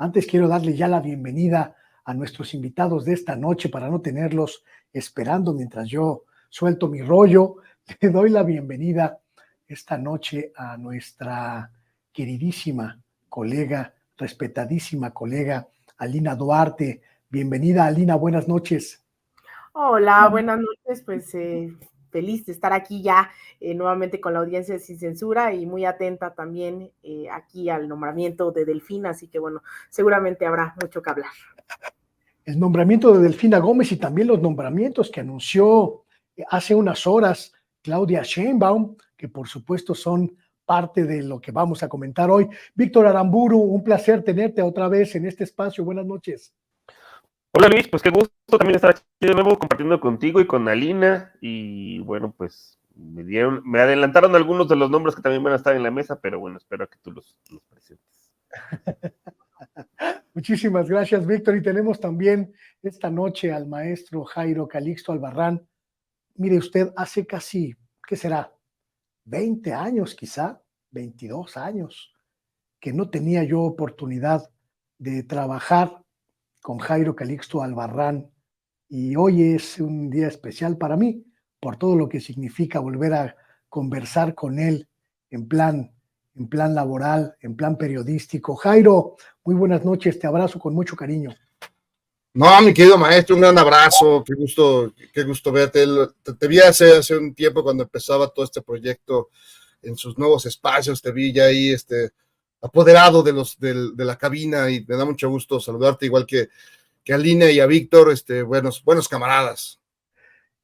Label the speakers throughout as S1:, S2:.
S1: Antes quiero darle ya la bienvenida a nuestros invitados de esta noche para no tenerlos esperando mientras yo suelto mi rollo. Le doy la bienvenida esta noche a nuestra queridísima colega, respetadísima colega, Alina Duarte. Bienvenida, Alina, buenas noches.
S2: Hola, buenas noches, pues feliz de estar aquí ya nuevamente con la audiencia de Sin Censura y muy atenta también aquí al nombramiento de Delfina, así que bueno, seguramente habrá mucho que hablar.
S1: El nombramiento de Delfina Gómez y también los nombramientos que anunció hace unas horas Claudia Sheinbaum, que por supuesto son parte de lo que vamos a comentar hoy. Víctor Aramburu, un placer tenerte otra vez en este espacio. Buenas noches.
S3: Hola Luis, pues qué gusto también estar aquí de nuevo compartiendo contigo y con Alina. Y bueno, pues me adelantaron algunos de los nombres que también van a estar en la mesa, pero bueno, espero que tú los presentes.
S1: Muchísimas gracias, Víctor. Y tenemos también esta noche al maestro Jairo Calixto Albarrán. Mire usted, hace casi, ¿qué será? 20 años quizá, 22 años, que no tenía yo oportunidad de trabajar con Jairo Calixto Albarrán, y hoy es un día especial para mí por todo lo que significa volver a conversar con él en plan, en plan laboral, en plan periodístico. Jairo, muy buenas noches, te abrazo con mucho cariño.
S4: No, mi querido maestro, un gran abrazo, qué gusto verte. Te vi hace un tiempo cuando empezaba todo este proyecto en sus nuevos espacios, te vi ya ahí apoderado de la cabina y me da mucho gusto saludarte, igual que a Lina y a Víctor, buenos camaradas.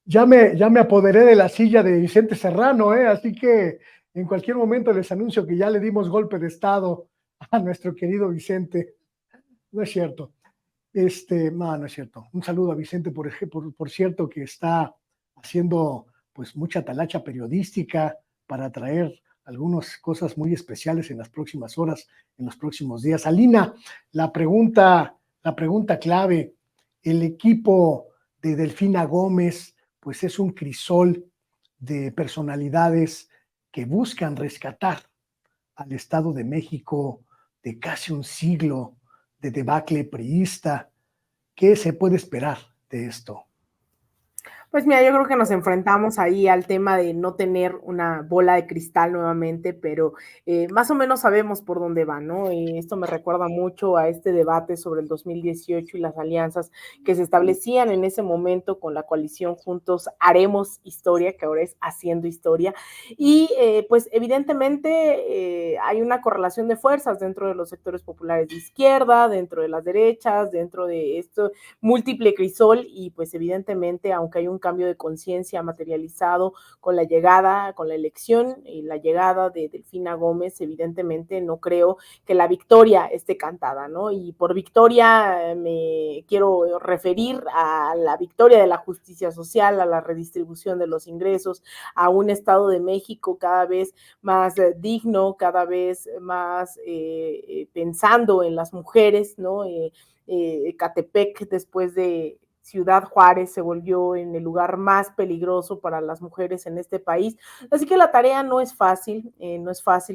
S1: Ya me apoderé de la silla de Vicente Serrano, así que en cualquier momento les anuncio que ya le dimos golpe de estado a nuestro querido Vicente. No es cierto. No es cierto. Un saludo a Vicente, por cierto, que está haciendo pues mucha talacha periodística para traer algunas cosas muy especiales en las próximas horas, en los próximos días. Alina, la pregunta clave, el equipo de Delfina Gómez, pues es un crisol de personalidades que buscan rescatar al Estado de México de casi un siglo de debacle priista. ¿Qué se puede esperar de esto?
S2: Pues mira, yo creo que nos enfrentamos ahí al tema de no tener una bola de cristal nuevamente, pero más o menos sabemos por dónde va, ¿no? Esto me recuerda mucho a este debate sobre el 2018 y las alianzas que se establecían en ese momento con la coalición Juntos Haremos Historia, que ahora es Haciendo Historia, y pues evidentemente hay una correlación de fuerzas dentro de los sectores populares de izquierda, dentro de las derechas, dentro de esto múltiple crisol, y pues evidentemente, aunque hay un cambio de conciencia materializado con la llegada, con la elección y la llegada de Delfina Gómez, evidentemente no creo que la victoria esté cantada, ¿no? Y por victoria me quiero referir a la victoria de la justicia social, a la redistribución de los ingresos, a un Estado de México cada vez más digno, cada vez más pensando en las mujeres, ¿no? Catepec, después de Ciudad Juárez, se volvió en el lugar más peligroso para las mujeres en este país. Así que la tarea no es fácil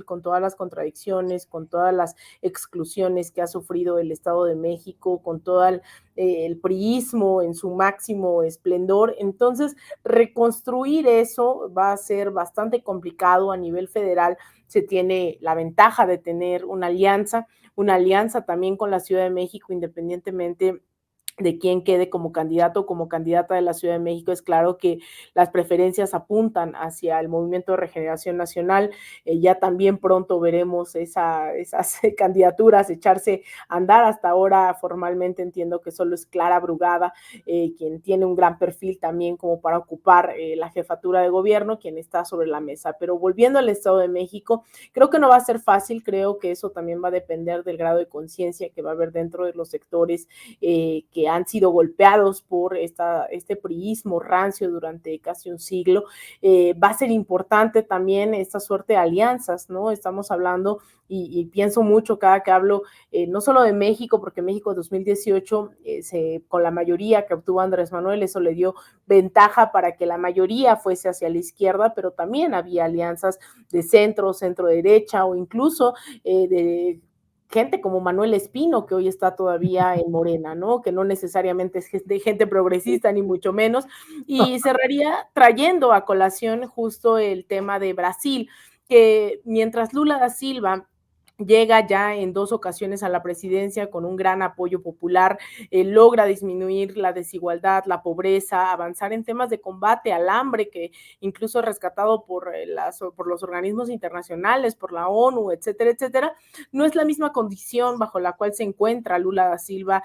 S2: con todas las contradicciones, con todas las exclusiones que ha sufrido el Estado de México, con todo el priismo en su máximo esplendor. Entonces, reconstruir eso va a ser bastante complicado a nivel federal. Se tiene la ventaja de tener una alianza también con la Ciudad de México, independientemente de quién quede como candidato o como candidata de la Ciudad de México. Es claro que las preferencias apuntan hacia el Movimiento de Regeneración Nacional. Ya también pronto veremos esas candidaturas echarse a andar. Hasta ahora formalmente entiendo que solo es Clara Brugada, quien tiene un gran perfil también como para ocupar la jefatura de gobierno, quien está sobre la mesa. Pero volviendo al Estado de México, creo que no va a ser fácil. Creo que eso también va a depender del grado de conciencia que va a haber dentro de los sectores que han sido golpeados por este priismo rancio durante casi un siglo. Va a ser importante también esta suerte de alianzas, ¿no? Estamos hablando, y pienso mucho cada que hablo, no solo de México, porque México 2018, con la mayoría que obtuvo Andrés Manuel, eso le dio ventaja para que la mayoría fuese hacia la izquierda, pero también había alianzas de centro derecha, o incluso gente como Manuel Espino, que hoy está todavía en Morena, ¿no? Que no necesariamente es de gente progresista, ni mucho menos, y cerraría trayendo a colación justo el tema de Brasil, que mientras Lula da Silva llega ya en 2 ocasiones a la presidencia con un gran apoyo popular, logra disminuir la desigualdad, la pobreza, avanzar en temas de combate al hambre, que incluso rescatado por los organismos internacionales, por la ONU, etcétera, etcétera, no es la misma condición bajo la cual se encuentra Lula da Silva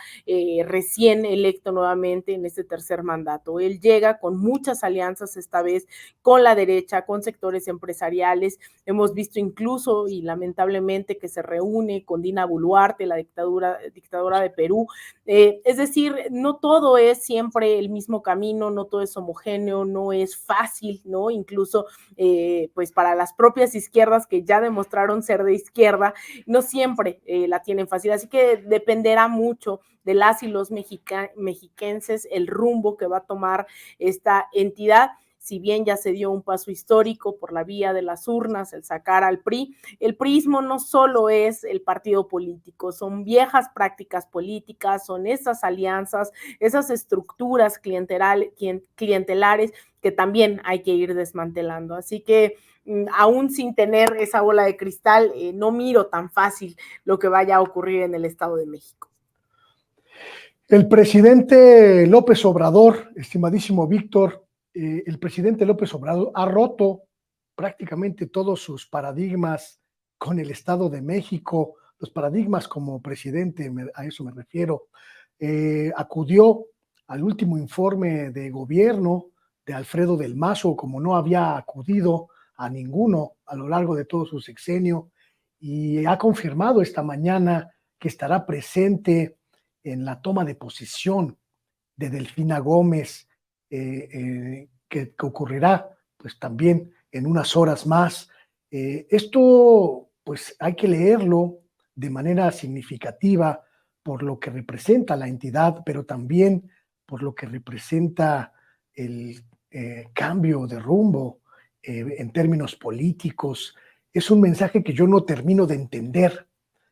S2: recién electo nuevamente en este tercer mandato. Él llega con muchas alianzas esta vez con la derecha, con sectores empresariales. Hemos visto incluso y lamentablemente que se reúne con Dina Boluarte, la dictadora de Perú. Es decir, no todo es siempre el mismo camino, no todo es homogéneo, no es fácil, ¿no? Incluso pues para las propias izquierdas que ya demostraron ser de izquierda, no siempre la tienen fácil. Así que dependerá mucho de las y los mexiquenses el rumbo que va a tomar esta entidad. Si bien ya se dio un paso histórico por la vía de las urnas, el sacar al PRI, el priismo no solo es el partido político, son viejas prácticas políticas, son esas alianzas, esas estructuras clientelares que también hay que ir desmantelando. Así que aún sin tener esa bola de cristal, no miro tan fácil lo que vaya a ocurrir en el Estado de México.
S1: El presidente López Obrador, estimadísimo Víctor, el presidente López Obrador ha roto prácticamente todos sus paradigmas con el Estado de México, los paradigmas como presidente, a eso me refiero. Acudió al último informe de gobierno de Alfredo del Mazo, como no había acudido a ninguno a lo largo de todo su sexenio, y ha confirmado esta mañana que estará presente en la toma de posesión de Delfina Gómez, que ocurrirá pues también en unas horas más. Esto pues hay que leerlo de manera significativa por lo que representa la entidad, pero también por lo que representa el cambio de rumbo en términos políticos. Es un mensaje que yo no termino de entender.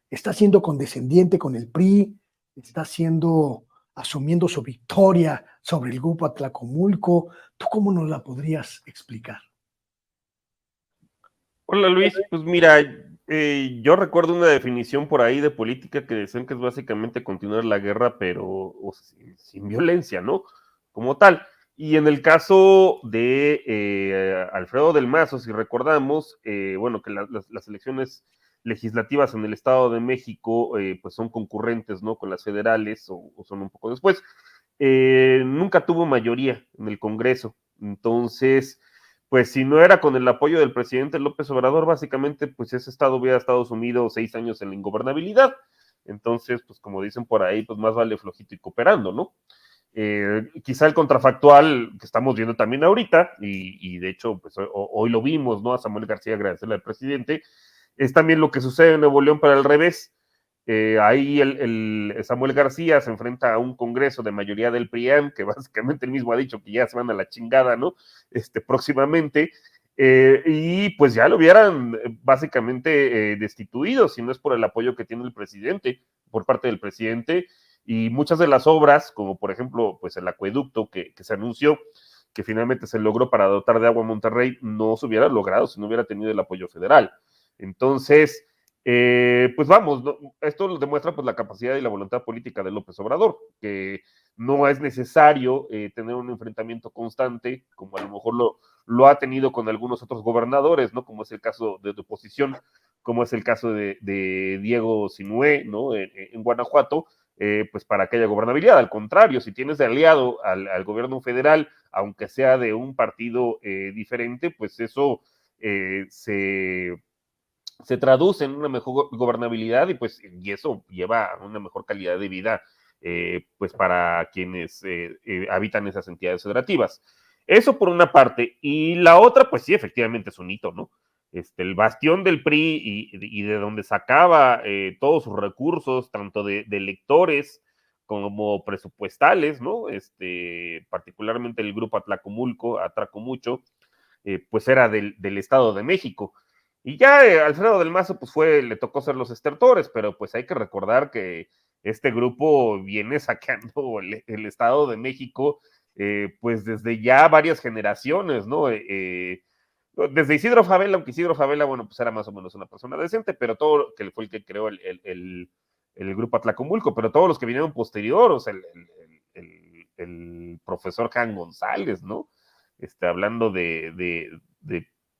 S1: Está siendo condescendiente con el PRI, está asumiendo su victoria sobre el grupo Atlacomulco. ¿Tú cómo nos la podrías explicar?
S3: Hola Luis, pues mira, yo recuerdo una definición por ahí de política que decían que es básicamente continuar la guerra, pero sin violencia, ¿no? Como tal. Y en el caso de Alfredo del Mazo, si recordamos, bueno, que las elecciones legislativas en el Estado de México pues son concurrentes, ¿no? Con las federales o son un poco después. Nunca tuvo mayoría en el Congreso. Entonces, pues si no era con el apoyo del presidente López Obrador, básicamente, pues ese estado hubiera estado sumido 6 años en la ingobernabilidad. Entonces, pues como dicen por ahí, pues más vale flojito y cooperando, ¿no? Quizá el contrafactual que estamos viendo también ahorita, y de hecho, pues hoy lo vimos, ¿no? A Samuel García agradecerle al presidente, es también lo que sucede en Nuevo León para el revés. Ahí el Samuel García se enfrenta a un congreso de mayoría del PRIAN, que básicamente él mismo ha dicho que ya se van a la chingada, ¿no? Próximamente, y pues ya lo hubieran básicamente destituido, si no es por el apoyo que tiene el presidente, por parte del presidente, y muchas de las obras, como por ejemplo, pues el acueducto que se anunció, que finalmente se logró para dotar de agua a Monterrey, no se hubiera logrado si no hubiera tenido el apoyo federal. Entonces, pues vamos, ¿no? Esto lo demuestra pues la capacidad y la voluntad política de López Obrador, que no es necesario tener un enfrentamiento constante, como a lo mejor lo ha tenido con algunos otros gobernadores, ¿no? Como es el caso de oposición, como es el caso de Diego Sinué, ¿no? En Guanajuato, pues para que haya gobernabilidad. Al contrario, si tienes de aliado al gobierno federal, aunque sea de un partido diferente, pues eso se traduce en una mejor gobernabilidad y eso lleva a una mejor calidad de vida pues para quienes habitan esas entidades federativas. Eso por una parte. Y la otra, pues sí, efectivamente es un hito, ¿no? El bastión del PRI y de donde sacaba todos sus recursos, tanto de electores como presupuestales, ¿no? Particularmente el grupo Atlacomulco, atraco mucho, pues era del Estado de México. Y ya Alfredo del Mazo, pues le tocó ser los estertores, pero pues hay que recordar que este grupo viene saqueando el Estado de México, pues desde ya varias generaciones, ¿no? Desde Isidro Favela, aunque Isidro Favela, bueno, pues era más o menos una persona decente, pero todo, que fue el que creó el grupo Atlacomulco, pero todos los que vinieron posterior, o sea, el profesor Jan González, ¿no? Hablando de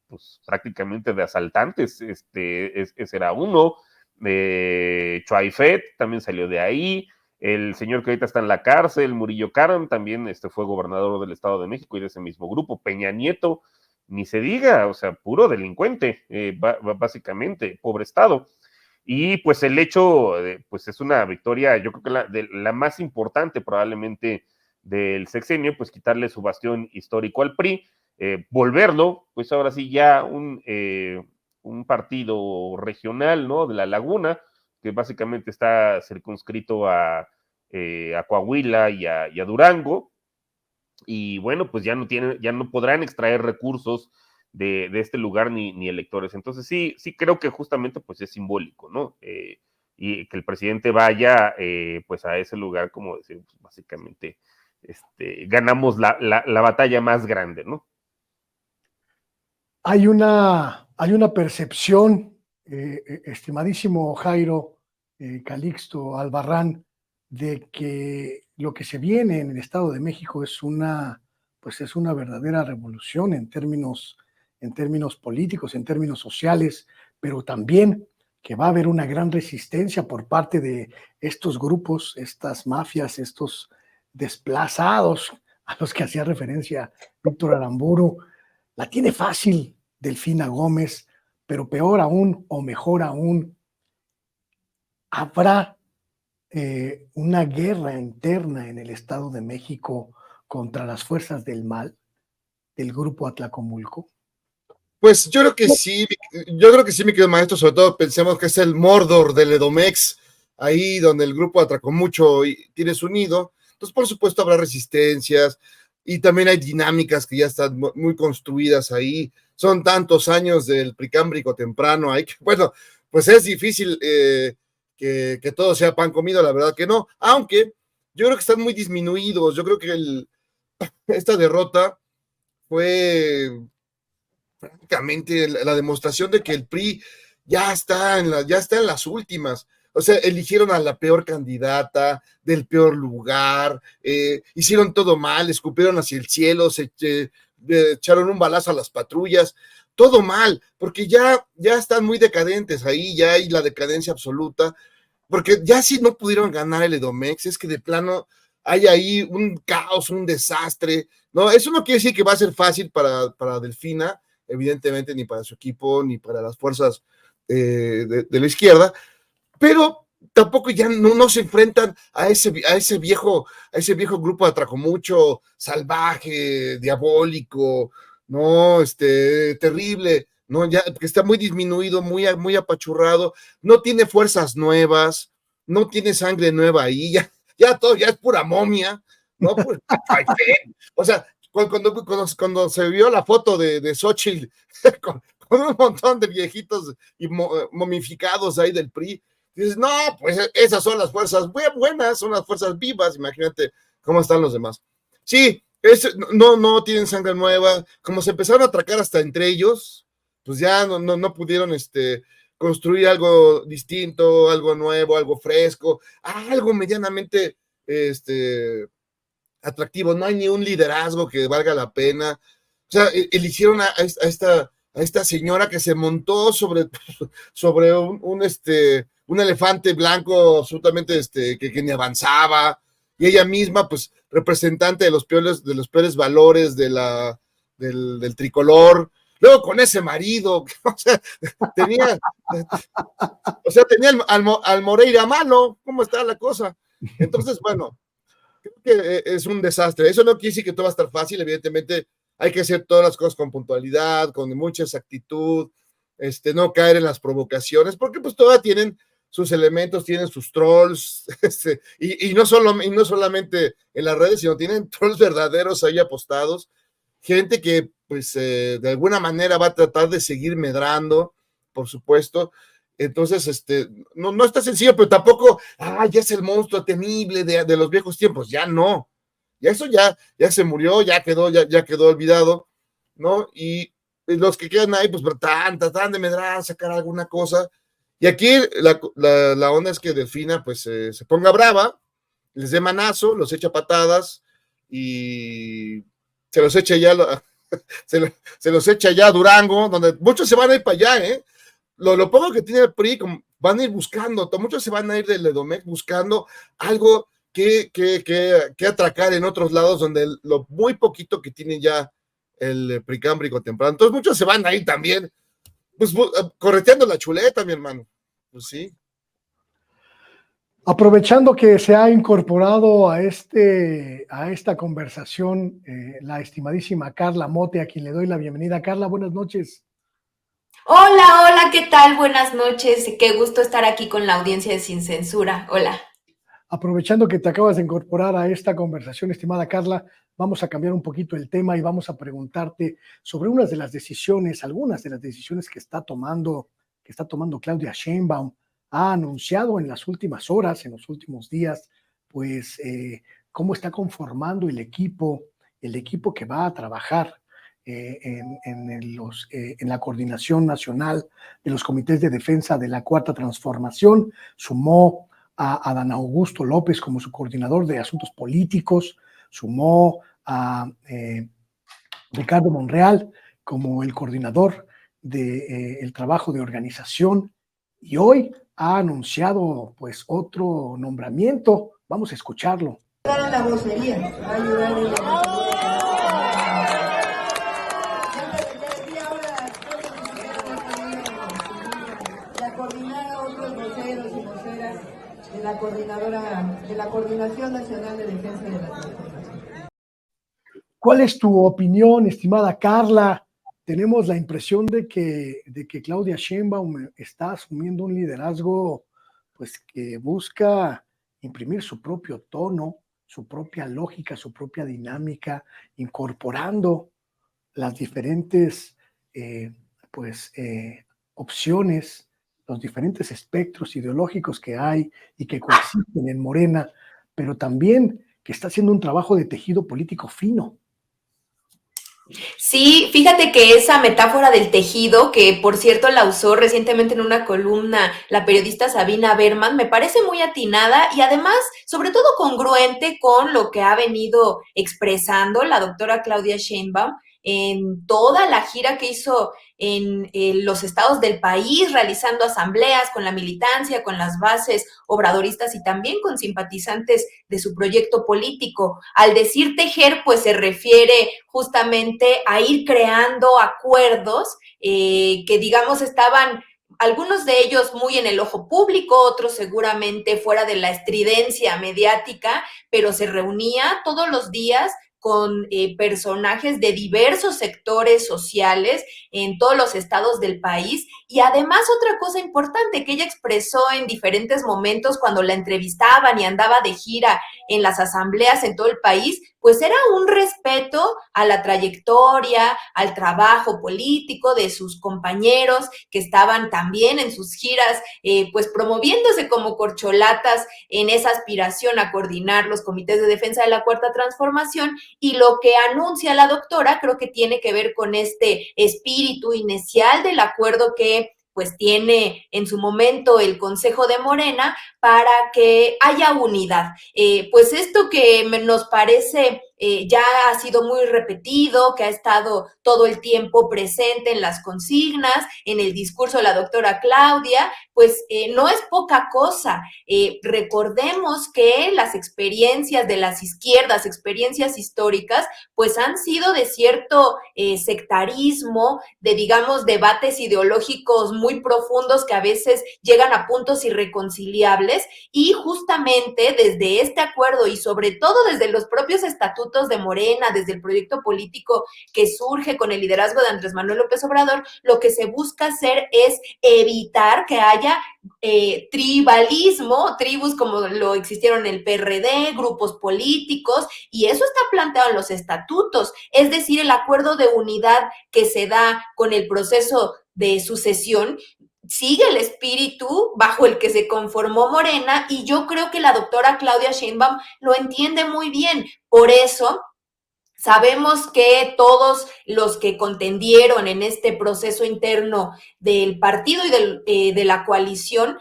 S3: pues prácticamente de asaltantes, ese era uno, Chuaifet también salió de ahí, el señor que ahorita está en la cárcel, Murillo Karam, también fue gobernador del Estado de México y de ese mismo grupo, Peña Nieto, ni se diga, o sea, puro delincuente, básicamente, pobre Estado. Y pues el hecho, pues es una victoria, yo creo que la más importante probablemente del sexenio, pues quitarle su bastión histórico al PRI, volverlo, pues ahora sí ya un partido regional, ¿no? De la Laguna, que básicamente está circunscrito a Coahuila y a Durango, y bueno, pues ya no podrán extraer recursos de este lugar ni electores. Entonces sí creo que justamente pues es simbólico, ¿no? Y que el presidente vaya pues a ese lugar, como decir, pues, básicamente ganamos la batalla más grande, ¿no?
S1: Hay una percepción, estimadísimo Jairo, Calixto, Albarrán, de que lo que se viene en el Estado de México es una verdadera revolución en términos políticos, en términos sociales, pero también que va a haber una gran resistencia por parte de estos grupos, estas mafias, estos desplazados a los que hacía referencia Víctor Aramburu. La tiene fácil Delfina Gómez, pero peor aún o mejor aún, habrá una guerra interna en el Estado de México contra las fuerzas del mal del grupo Atlacomulco.
S4: Pues yo creo que sí, mi querido maestro, sobre todo pensemos que es el Mordor del Edomex, ahí donde el grupo atracó mucho y tiene su nido. Entonces, por supuesto, habrá resistencias y también hay dinámicas que ya están muy construidas ahí. Son tantos años del Precámbrico temprano ahí que, bueno, pues es difícil que todo sea pan comido, la verdad que no. Aunque yo creo que están muy disminuidos. Yo creo que esta derrota fue prácticamente la demostración de que el PRI ya está en las últimas. O sea, eligieron a la peor candidata, del peor lugar, hicieron todo mal, escupieron hacia el cielo, echaron un balazo a las patrullas, todo mal, porque ya están muy decadentes ahí, ya hay la decadencia absoluta, porque ya si no pudieron ganar el Edomex, es que de plano hay ahí un caos, un desastre, ¿no? Eso no quiere decir que va a ser fácil para Delfina, evidentemente, ni para su equipo, ni para las fuerzas de la izquierda, pero tampoco ya no se enfrentan a ese viejo grupo de Atracomucho, salvaje, diabólico, no, terrible, no, ya que está muy disminuido, muy apachurrado, no tiene fuerzas nuevas, no tiene sangre nueva ahí, ya todo, ya es pura momia, ¿no? O sea, cuando se vio la foto de Xochitl con un montón de viejitos y momificados ahí del PRI, dices, no, pues esas son las fuerzas buenas, son las fuerzas vivas, imagínate cómo están los demás. Sí, no tienen sangre nueva, como se empezaron a atracar hasta entre ellos, pues ya no pudieron construir algo distinto, algo nuevo, algo fresco, algo medianamente atractivo, no hay ni un liderazgo que valga la pena. O sea, eligieron a esta señora que se montó sobre un elefante blanco absolutamente que ni avanzaba, y ella misma, pues, representante de los peores valores del tricolor. Luego con ese marido, o sea, tenía al Moreira a mano, ¿cómo está la cosa? Entonces, bueno, creo que es un desastre. Eso no quiere decir que todo va a estar fácil, evidentemente hay que hacer todas las cosas con puntualidad, con mucha exactitud, no caer en las provocaciones, porque pues todavía tienen sus elementos, tienen sus trolls, y no solamente en las redes, sino tienen trolls verdaderos ahí apostados, gente que pues de alguna manera va a tratar de seguir medrando, por supuesto. Entonces, no está sencillo, pero tampoco, ya es el monstruo temible de los viejos tiempos, ya no. Ya eso ya se murió, ya quedó olvidado, ¿no? Y los que quedan ahí, pues tratan de medrar, sacar alguna cosa. Y aquí la onda es que Delfina, pues, se ponga brava, les dé manazo, los echa patadas y se los echa ya se los echa ya a Durango, donde muchos se van a ir para allá, ¿eh? Lo poco que tiene el PRI, van a ir buscando, muchos se van a ir del Edomex buscando algo que atracar en otros lados, donde lo muy poquito que tiene ya el Pricámbrico temprano. Entonces muchos se van a ir también, pues correteando la chuleta, mi hermano. Pues sí.
S1: Aprovechando que se ha incorporado a esta conversación la estimadísima Carla Mote, a quien le doy la bienvenida. Carla, buenas noches.
S5: Hola, ¿qué tal? Buenas noches. Qué gusto estar aquí con la audiencia de Sin Censura. Hola.
S1: Aprovechando que te acabas de incorporar a esta conversación, estimada Carla, vamos a cambiar un poquito el tema y vamos a preguntarte sobre algunas de las decisiones que está tomando Claudia Sheinbaum. Ha anunciado en las últimas horas, en los últimos días, pues cómo está conformando el equipo que va a trabajar en la coordinación nacional de los comités de defensa de la Cuarta Transformación. Sumó a Adán Augusto López como su coordinador de asuntos políticos, sumó a Ricardo Monreal como el coordinador del trabajo de organización, y hoy ha anunciado pues otro nombramiento. Vamos a escucharlo.
S6: La vocería, va a ayudar en la coordinar a otros voceros y voceras de la Coordinación Nacional de Defensa de la Transformación.
S1: ¿Cuál es tu opinión, estimada Carla? Tenemos la impresión de que Claudia Sheinbaum está asumiendo un liderazgo pues que busca imprimir su propio tono, su propia lógica, su propia dinámica, incorporando las diferentes opciones, los diferentes espectros ideológicos que hay y que coexisten en Morena, pero también que está haciendo un trabajo de tejido político fino.
S5: Sí, fíjate que esa metáfora del tejido, que por cierto la usó recientemente en una columna la periodista Sabina Berman, me parece muy atinada y además, sobre todo, congruente con lo que ha venido expresando la doctora Claudia Sheinbaum en toda la gira que hizo en los estados del país, realizando asambleas con la militancia, con las bases obradoristas y también con simpatizantes de su proyecto político. Al decir tejer, pues se refiere justamente a ir creando acuerdos que, digamos, estaban algunos de ellos muy en el ojo público, otros seguramente fuera de la estridencia mediática, pero se reunía todos los días con personajes de diversos sectores sociales en todos los estados del país. Y además otra cosa importante que ella expresó en diferentes momentos cuando la entrevistaban y andaba de gira en las asambleas en todo el país, pues era un respeto a la trayectoria, al trabajo político de sus compañeros que estaban también en sus giras, pues promoviéndose como corcholatas en esa aspiración a coordinar los comités de defensa de la Cuarta Transformación. Y lo que anuncia la doctora creo que tiene que ver con este espíritu inicial del acuerdo que pues tiene en su momento el Consejo de Morena para que haya unidad. Pues esto que nos parece ya ha sido muy repetido, que ha estado todo el tiempo presente en las consignas, en el discurso de la doctora Claudia, pues no es poca cosa. Recordemos que las experiencias de las izquierdas, experiencias históricas, pues han sido de cierto sectarismo, de, digamos, debates ideológicos muy profundos que a veces llegan a puntos irreconciliables, y justamente desde este acuerdo y sobre todo desde los propios estatutos de Morena, desde el proyecto político que surge con el liderazgo de Andrés Manuel López Obrador, lo que se busca hacer es evitar que haya tribalismo, tribus como lo existieron en el PRD, grupos políticos, y eso está planteado en los estatutos, es decir, el acuerdo de unidad que se da con el proceso de sucesión sigue el espíritu bajo el que se conformó Morena, y yo creo que la doctora Claudia Sheinbaum lo entiende muy bien. Por eso sabemos que todos los que contendieron en este proceso interno del partido y de la coalición,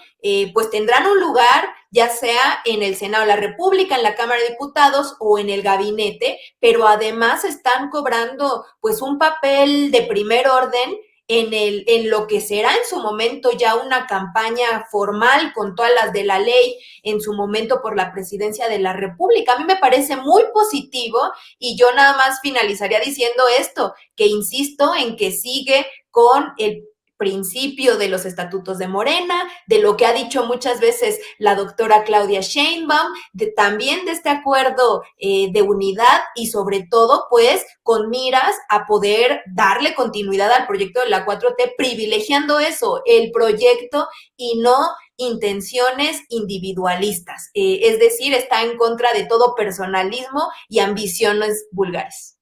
S5: pues tendrán un lugar, ya sea en el Senado de la República, en la Cámara de Diputados o en el gabinete, pero además están cobrando pues un papel de primer orden en lo que será en su momento ya una campaña formal con todas las de la ley, en su momento por la presidencia de la República. A mí me parece muy positivo, y yo nada más finalizaría diciendo esto, que insisto en que sigue con el principio de los estatutos de Morena, de lo que ha dicho muchas veces la doctora Claudia Sheinbaum, también de este acuerdo de unidad, y sobre todo pues con miras a poder darle continuidad al proyecto de la 4T, privilegiando eso, el proyecto, y no intenciones individualistas, es decir, está en contra de todo personalismo y ambiciones vulgares.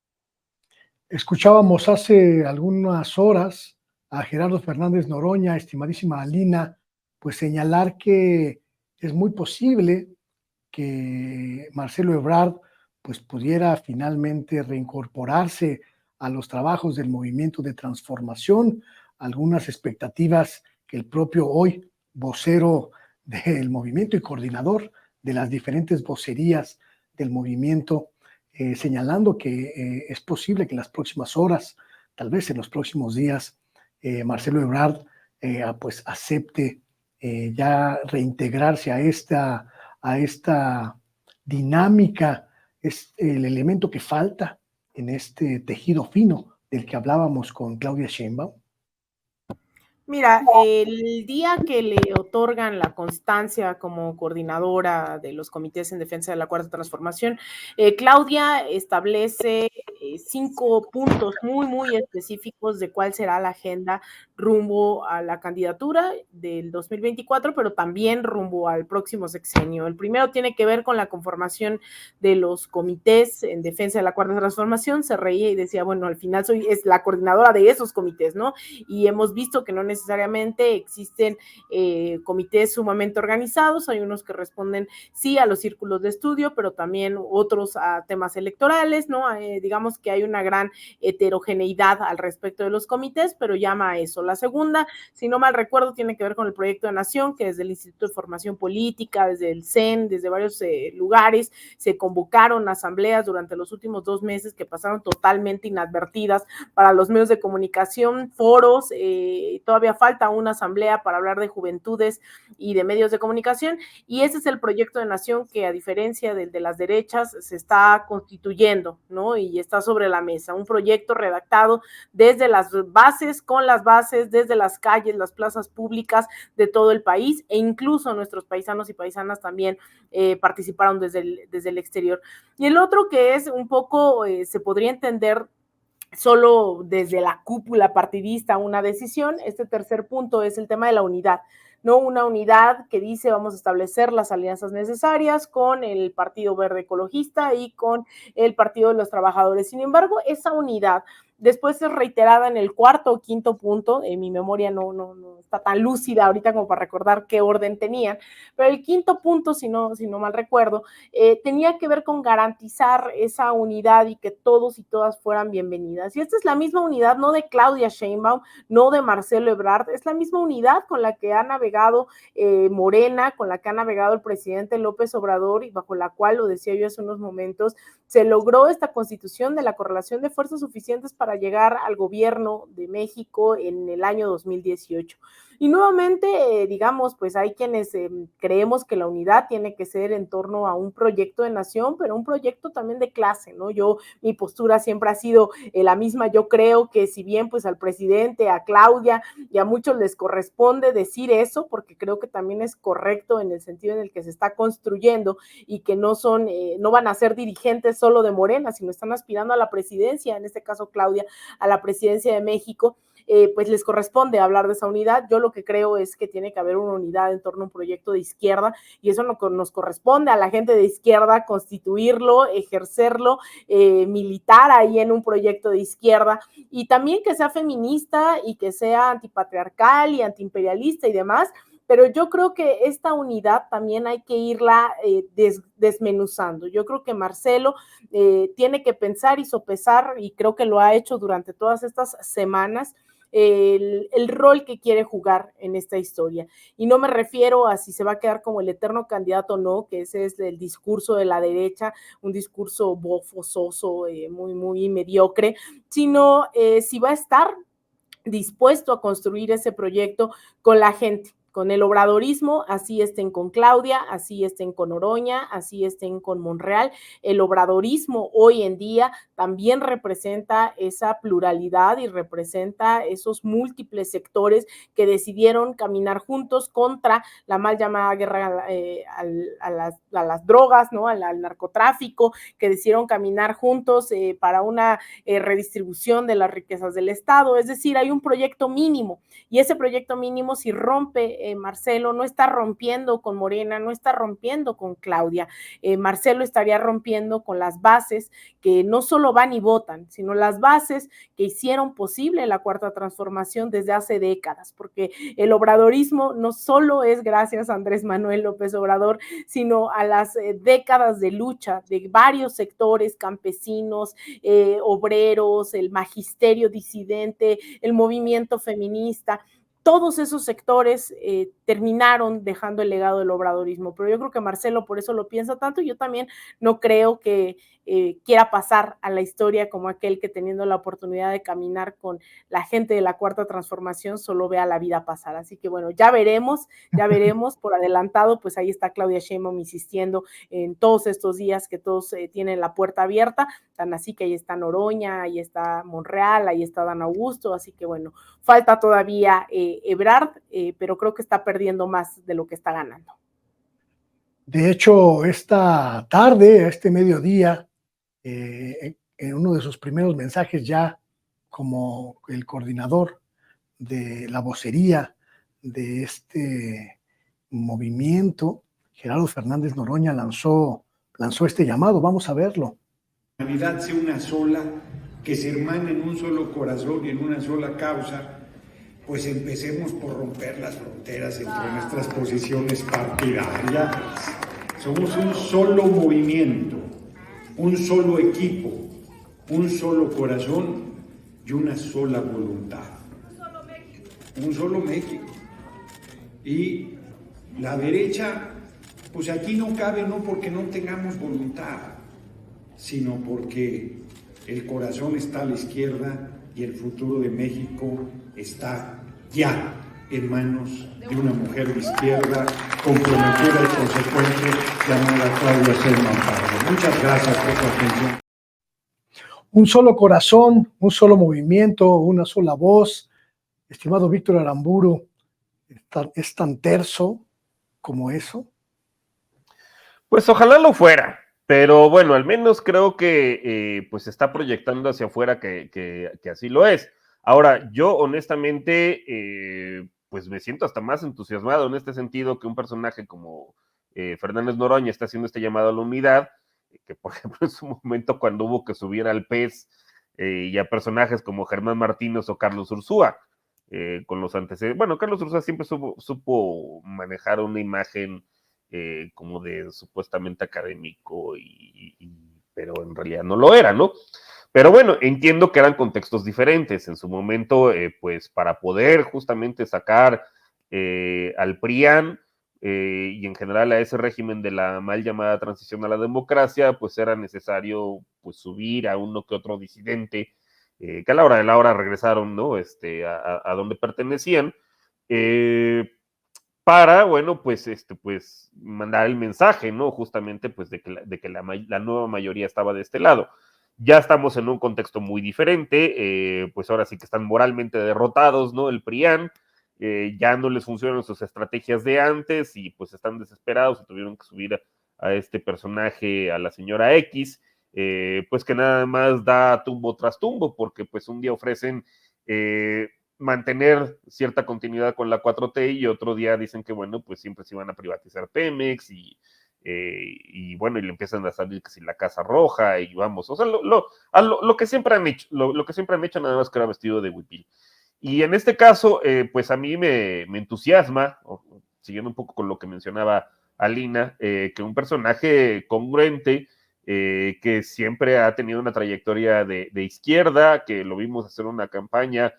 S1: Escuchábamos hace algunas horas a Gerardo Fernández Noroña, estimadísima Alina, pues señalar que es muy posible que Marcelo Ebrard pues pudiera finalmente reincorporarse a los trabajos del movimiento de transformación, algunas expectativas que el propio hoy vocero del movimiento y coordinador de las diferentes vocerías del movimiento, señalando que es posible que en las próximas horas, tal vez en los próximos días, Marcelo Ebrard pues acepte ya reintegrarse a esta dinámica. Es el elemento que falta en este tejido fino del que hablábamos con Claudia Sheinbaum.
S2: Mira, el día que le otorgan la constancia como coordinadora de los comités en defensa de la Cuarta Transformación, Claudia establece 5 puntos muy específicos de cuál será la agenda rumbo a la candidatura del 2024, pero también rumbo al próximo sexenio. El primero tiene que ver con la conformación de los comités en defensa de la Cuarta Transformación. Se reía y decía, bueno, al final es la coordinadora de esos comités, ¿no? Y hemos visto que no necesariamente existen comités sumamente organizados, hay unos que responden sí a los círculos de estudio, pero también otros a temas electorales, ¿no? Digamos que hay una gran heterogeneidad al respecto de los comités, pero llama a eso. La segunda, si no mal recuerdo, tiene que ver con el proyecto de nación, que desde el Instituto de Formación Política, desde el CEN, desde varios lugares, se convocaron asambleas durante los últimos 2 meses que pasaron totalmente inadvertidas para los medios de comunicación, foros, todavía falta una asamblea para hablar de juventudes y de medios de comunicación, y ese es el proyecto de nación que, a diferencia del de las derechas, se está constituyendo, ¿no? Y está sobre la mesa, un proyecto redactado desde las bases, con las bases, desde las calles, las plazas públicas de todo el país, e incluso nuestros paisanos y paisanas también participaron desde el exterior. Y el otro, que es un poco, se podría entender solo desde la cúpula partidista una decisión, este tercer punto es el tema de la unidad, ¿no? Una unidad que dice vamos a establecer las alianzas necesarias con el Partido Verde Ecologista y con el Partido de los Trabajadores. Sin embargo, esa unidad después es reiterada en el cuarto o quinto punto, mi memoria no está tan lúcida ahorita como para recordar qué orden tenían, pero el quinto punto, si no mal recuerdo, tenía que ver con garantizar esa unidad y que todos y todas fueran bienvenidas. Y esta es la misma unidad, no de Claudia Sheinbaum, no de Marcelo Ebrard, es la misma unidad con la que ha navegado Morena, con la que ha navegado el presidente López Obrador, y bajo la cual, lo decía yo hace unos momentos, se logró esta constitución de la correlación de fuerzas suficientes para llegar al gobierno de México en el año 2018. Y nuevamente, digamos, pues hay quienes creemos que la unidad tiene que ser en torno a un proyecto de nación, pero un proyecto también de clase, ¿no? Mi postura siempre ha sido la misma. Yo creo que si bien pues al presidente, a Claudia y a muchos les corresponde decir eso, porque creo que también es correcto en el sentido en el que se está construyendo y que no van a ser dirigentes solo de Morena, sino están aspirando a la presidencia, en este caso Claudia, a la presidencia de México. pues les corresponde hablar de esa unidad. Yo lo que creo es que tiene que haber una unidad en torno a un proyecto de izquierda, y eso nos corresponde a la gente de izquierda constituirlo, ejercerlo, militar ahí en un proyecto de izquierda, y también que sea feminista y que sea antipatriarcal y antiimperialista y demás. Pero yo creo que esta unidad también hay que irla desmenuzando. Yo creo que Marcelo tiene que pensar y sopesar, y creo que lo ha hecho durante todas estas semanas, el rol que quiere jugar en esta historia. Y no me refiero a si se va a quedar como el eterno candidato o no, que ese es el discurso de la derecha, un discurso bofo, soso, muy, muy mediocre, sino si va a estar dispuesto a construir ese proyecto con la gente, con el obradorismo, así estén con Claudia, así estén con Oroña, así estén con Monreal. El obradorismo hoy en día también representa esa pluralidad y representa esos múltiples sectores que decidieron caminar juntos contra la mal llamada guerra a las drogas, ¿no? Al narcotráfico, que decidieron caminar juntos para una redistribución de las riquezas del Estado. Es decir, hay un proyecto mínimo, y ese proyecto mínimo, si rompe Marcelo, no está rompiendo con Morena, no está rompiendo con Claudia. Marcelo estaría rompiendo con las bases que no solo van y votan, sino las bases que hicieron posible la Cuarta Transformación desde hace décadas, porque el obradorismo no solo es gracias a Andrés Manuel López Obrador, sino a las décadas de lucha de varios sectores, campesinos, obreros, el magisterio disidente, el movimiento feminista. Todos esos sectores terminaron dejando el legado del obradorismo, pero yo creo que Marcelo por eso lo piensa tanto, y yo también no creo que quiera pasar a la historia como aquel que, teniendo la oportunidad de caminar con la gente de la Cuarta Transformación, solo vea la vida pasar. Así que bueno, ya veremos, por adelantado, pues ahí está Claudia Sheinbaum insistiendo en todos estos días que todos tienen la puerta abierta, tan así que ahí está Noroña, ahí está Monreal, ahí está Dan Augusto, así que bueno, falta todavía Ebrard, pero creo que está perdiendo más de lo que está ganando.
S1: De hecho, esta tarde, este mediodía, en uno de sus primeros mensajes ya como el coordinador de la vocería de este movimiento, Gerardo Fernández Noroña lanzó este llamado. Vamos a verlo.
S7: La humanidad sea una sola, que se hermane en un solo corazón y en una sola causa, pues empecemos por romper las fronteras entre nuestras posiciones partidarias. Somos un solo movimiento, un solo equipo, un solo corazón y una sola voluntad. Un solo México. Y la derecha, pues aquí no cabe, no porque no tengamos voluntad, sino porque el corazón está a la izquierda y el futuro de México está ya en manos de una mujer de izquierda comprometida y consecuente llamada Claudia Sheinbaum Pardo. Muchas gracias por su atención.
S1: Un solo corazón, un solo movimiento, una sola voz. Estimado Víctor Aramburu, ¿es tan terso como eso?
S3: Pues ojalá lo fuera, pero bueno, al menos creo que pues está proyectando hacia afuera que así lo es. Ahora, yo honestamente, pues me siento hasta más entusiasmado en este sentido que un personaje como Fernández Noroña está haciendo este llamado a la unidad, que por ejemplo en su momento cuando hubo que subir al PES y a personajes como Germán Martínez o Carlos Ursúa, con los antecedentes. Bueno, Carlos Ursúa siempre supo manejar una imagen como de supuestamente académico, pero en realidad no lo era, ¿no? Pero bueno, entiendo que eran contextos diferentes. En su momento, pues para poder justamente sacar al PRIAN y en general a ese régimen de la mal llamada transición a la democracia, pues era necesario pues subir a uno que otro disidente, que a la hora de la hora regresaron, ¿no? A donde pertenecían, para, bueno, pues, pues mandar el mensaje, ¿no? Justamente, pues, de que la nueva mayoría estaba de este lado. Ya estamos en un contexto muy diferente, pues ahora sí que están moralmente derrotados, ¿no? El PRIAN, ya no les funcionan sus estrategias de antes y pues están desesperados y tuvieron que subir a este personaje, a la señora X, pues que nada más da tumbo tras tumbo, porque pues un día ofrecen mantener cierta continuidad con la 4T y otro día dicen que, bueno, pues siempre se iban a privatizar Pemex y bueno, y le empiezan a salir que si la Casa Roja y vamos, o sea, lo que siempre han hecho, lo que siempre han hecho nada más que era vestido de huipil. Y en este caso, pues a mí me entusiasma, siguiendo un poco con lo que mencionaba Alina, que un personaje congruente, que siempre ha tenido una trayectoria de izquierda, que lo vimos hacer una campaña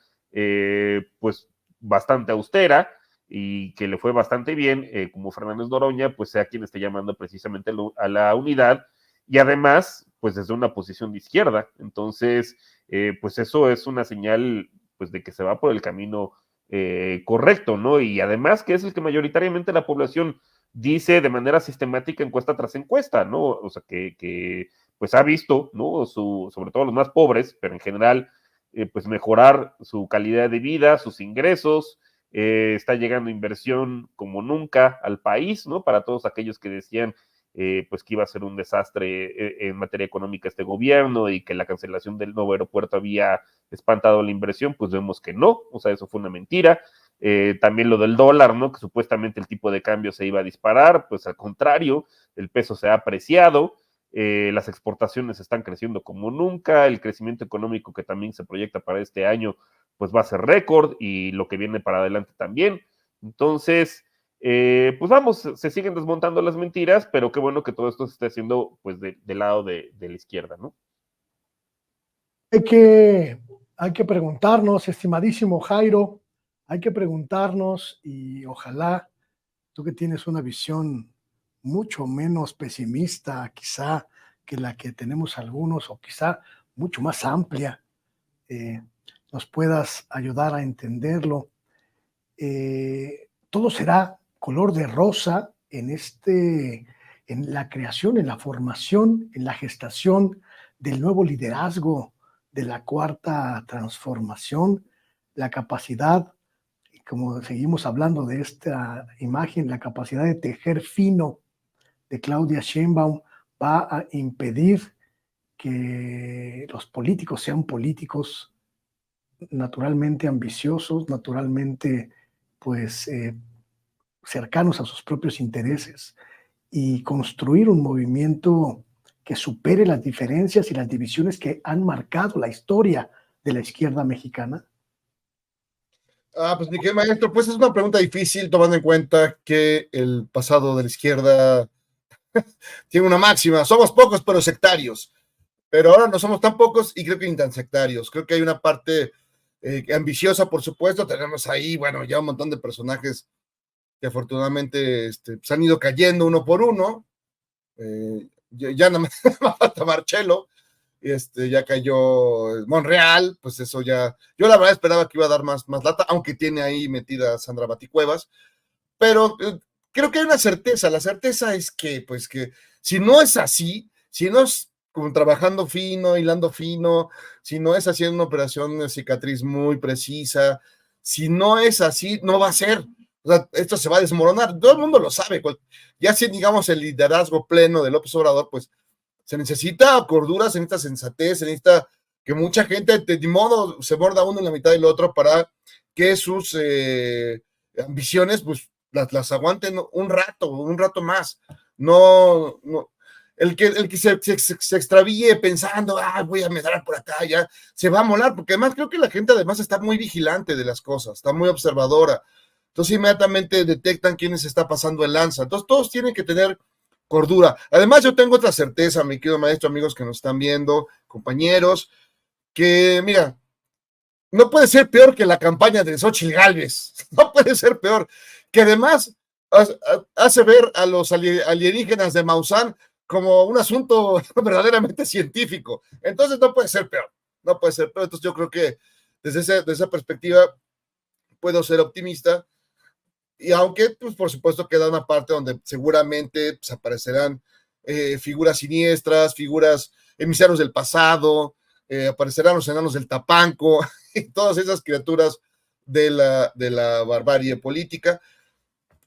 S3: pues bastante austera y que le fue bastante bien, como Fernández Noroña, pues sea quien esté llamando precisamente a la unidad y además, pues desde una posición de izquierda. Entonces, pues eso es una señal pues de que se va por el camino correcto, ¿no? Y además que es el que mayoritariamente la población dice de manera sistemática encuesta tras encuesta, ¿no? O sea, que pues ha visto, ¿no? Sobre todo los más pobres, pero en general, pues mejorar su calidad de vida, sus ingresos, está llegando inversión como nunca al país, ¿no? Para todos aquellos que decían pues que iba a ser un desastre en materia económica este gobierno y que la cancelación del nuevo aeropuerto había espantado la inversión, pues vemos que no, o sea, eso fue una mentira. También lo del dólar, ¿no? Que supuestamente el tipo de cambio se iba a disparar, pues al contrario, el peso se ha apreciado, las exportaciones están creciendo como nunca, el crecimiento económico que también se proyecta para este año, pues va a ser récord y lo que viene para adelante también. Entonces, pues vamos, se siguen desmontando las mentiras, pero qué bueno que todo esto se esté haciendo pues del lado de la izquierda, ¿no?
S1: Hay que preguntarnos, estimadísimo Jairo, hay que preguntarnos y ojalá tú que tienes una visión mucho menos pesimista quizá que la que tenemos algunos o quizá mucho más amplia, nos puedas ayudar a entenderlo. Todo será color de rosa en la creación, en la formación, en la gestación del nuevo liderazgo de la cuarta transformación, la capacidad, como seguimos hablando de esta imagen, la capacidad de tejer fino de Claudia Sheinbaum va a impedir que los políticos sean políticos naturalmente ambiciosos, naturalmente pues cercanos a sus propios intereses y construir un movimiento que supere las diferencias y las divisiones que han marcado la historia de la izquierda mexicana?
S4: Pues mi querido maestro, pues es una pregunta difícil tomando en cuenta que el pasado de la izquierda tiene una máxima, somos pocos pero sectarios, pero ahora no somos tan pocos y creo que ni tan sectarios, creo que hay una parte ambiciosa, por supuesto, tenemos ahí, bueno, ya un montón de personajes que afortunadamente se han ido cayendo uno por uno, ya no me falta Marcelo, ya cayó Monreal, pues eso ya, yo la verdad esperaba que iba a dar más lata, aunque tiene ahí metida a Sandra Baticuevas, pero creo que hay una certeza, la certeza es que, pues que si no es así, si no es como trabajando fino, hilando fino, si no es haciendo una operación de cicatriz muy precisa, si no es así, no va a ser. O sea, esto se va a desmoronar, todo el mundo lo sabe, ya si digamos el liderazgo pleno de López Obrador, pues se necesita cordura, se necesita sensatez, se necesita que mucha gente de modo se morda uno en la mitad del otro para que sus ambiciones pues las aguanten un rato más. No, el que se extravíe pensando, voy a medrar por acá, ya se va a molar, porque además creo que la gente además está muy vigilante de las cosas, está muy observadora. Entonces inmediatamente detectan quiénes está pasando el lanza. Entonces todos tienen que tener cordura. Además yo tengo otra certeza, mi querido maestro, amigos que nos están viendo, compañeros, que mira, no puede ser peor que la campaña de Xóchitl Gálvez, no puede ser peor, que además hace ver a los alienígenas de Maussan como un asunto verdaderamente científico. Entonces no puede ser peor, no puede ser peor. Entonces yo creo que desde esa perspectiva puedo ser optimista. Y aunque, pues, por supuesto, queda una parte donde seguramente pues, aparecerán figuras siniestras, figuras emisarios del pasado, aparecerán los enanos del Tapanco y todas esas criaturas de la barbarie política,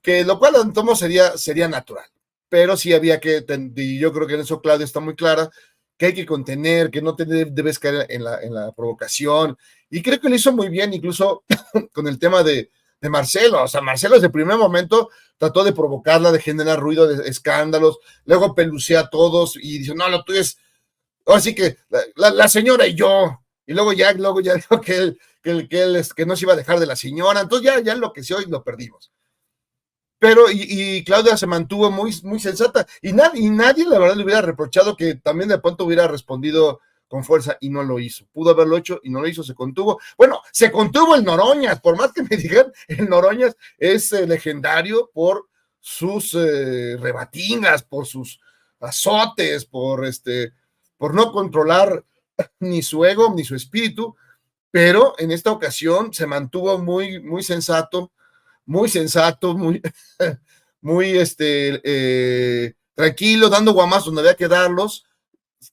S4: que lo cual tomo sería natural. Pero sí había que, y yo creo que en eso Claudia está muy clara, que hay que contener, que no te debes caer en la provocación Y creo que lo hizo muy bien, incluso con el tema de Marcelo. O sea, Marcelo desde el primer momento trató de provocarla, de generar ruido, de escándalos, luego pelucea a todos y dice, no, lo tuyo es, ahora sí que la señora y yo, y luego ya dijo que no se iba a dejar de la señora, entonces ya enloqueció y lo perdimos. Pero, y Claudia se mantuvo muy, muy sensata, y nadie la verdad le hubiera reprochado que también de pronto hubiera respondido con fuerza, y no lo hizo. Pudo haberlo hecho y no lo hizo, se contuvo. Bueno, se contuvo el Noroñas, por más que me digan, el Noroñas es legendario por sus rebatingas, por sus azotes, por no controlar ni su ego ni su espíritu, pero en esta ocasión se mantuvo muy, muy sensato, muy tranquilo, dando guamazos donde había que darlos,